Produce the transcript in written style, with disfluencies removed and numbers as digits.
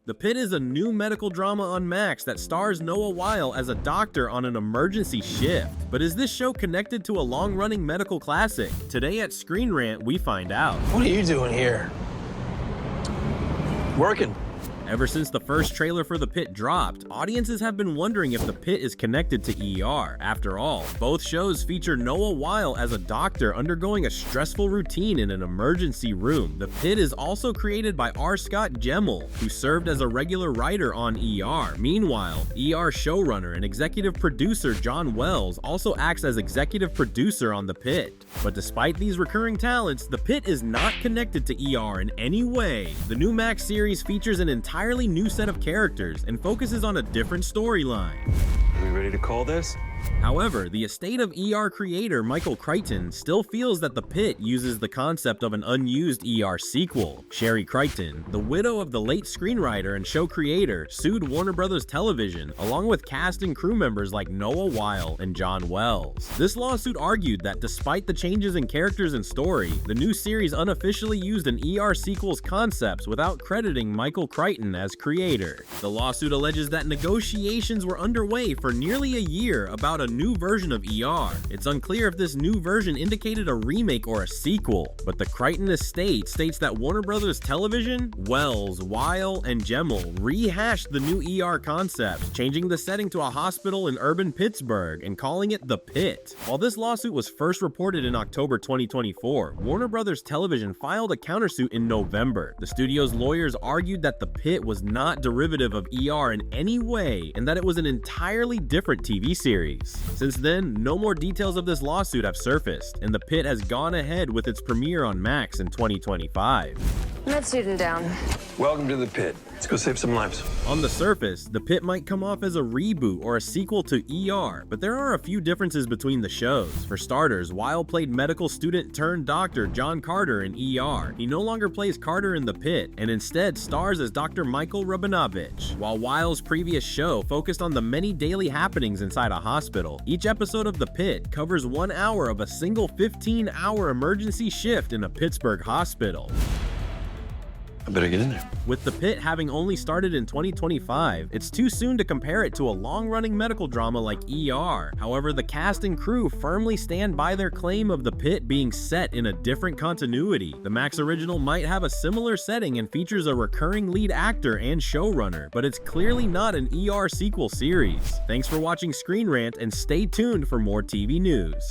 The Pitt is a new medical drama on Max that stars Noah Wyle as a doctor on an emergency shift. But is this show connected to a long-running medical classic? Today at ScreenRant, we find out. What are you doing here? Working. Ever since the first trailer for The Pitt dropped, audiences have been wondering if The Pitt is connected to ER. After all, both shows feature Noah Wyle as a doctor undergoing a stressful routine in an emergency room. The Pitt is also created by R. Scott Gemmell, who served as a regular writer on ER. Meanwhile, ER showrunner and executive producer John Wells also acts as executive producer on The Pitt. But despite these recurring talents, The Pitt is not connected to ER in any way. The new Max series features an entirely new set of characters and focuses on a different storyline. Are we ready to call this? However, the estate of ER creator Michael Crichton still feels that The Pitt uses the concept of an unused ER sequel. Shaurya Crichton, the widow of the late screenwriter and show creator, sued Warner Bros. Television, along with cast and crew members like Noah Wyle and John Wells. This lawsuit argued that despite the changes in characters and story, the new series unofficially used an ER sequel's concepts without crediting Michael Crichton as creator. The lawsuit alleges that negotiations were underway for nearly a year about a new version of ER. It's unclear if this new version indicated a remake or a sequel, but the Crichton estate states that Warner Bros. Television, Wells, Wyle, and Gemmell rehashed the new ER concepts, changing the setting to a hospital in urban Pittsburgh and calling it The Pitt. While this lawsuit was first reported in October 2024, Warner Bros. Television filed a countersuit in November. The studio's lawyers argued that The Pitt was not derivative of ER in any way and that it was an entirely different TV series. Since then, no more details of this lawsuit have surfaced, and The Pitt has gone ahead with its premiere on Max in 2025. Med student down. Welcome to the Pit. Let's go save some lives. On the surface, The Pitt might come off as a reboot or a sequel to ER, but there are a few differences between the shows. For starters, Wyle played medical student turned doctor John Carter in ER. He no longer plays Carter in The Pitt, and instead stars as Dr. Michael Ramirez. While Wyle's previous show focused on the many daily happenings inside a hospital, each episode of The Pitt covers 1 hour of a single 15-hour emergency shift in a Pittsburgh hospital. I better get in there. With The Pitt having only started in 2025, it's too soon to compare it to a long-running medical drama like ER. However, the cast and crew firmly stand by their claim of The Pitt being set in a different continuity. The Max original might have a similar setting and features a recurring lead actor and showrunner, but it's clearly not an ER sequel series. Thanks for watching Screen Rant, and stay tuned for more TV news.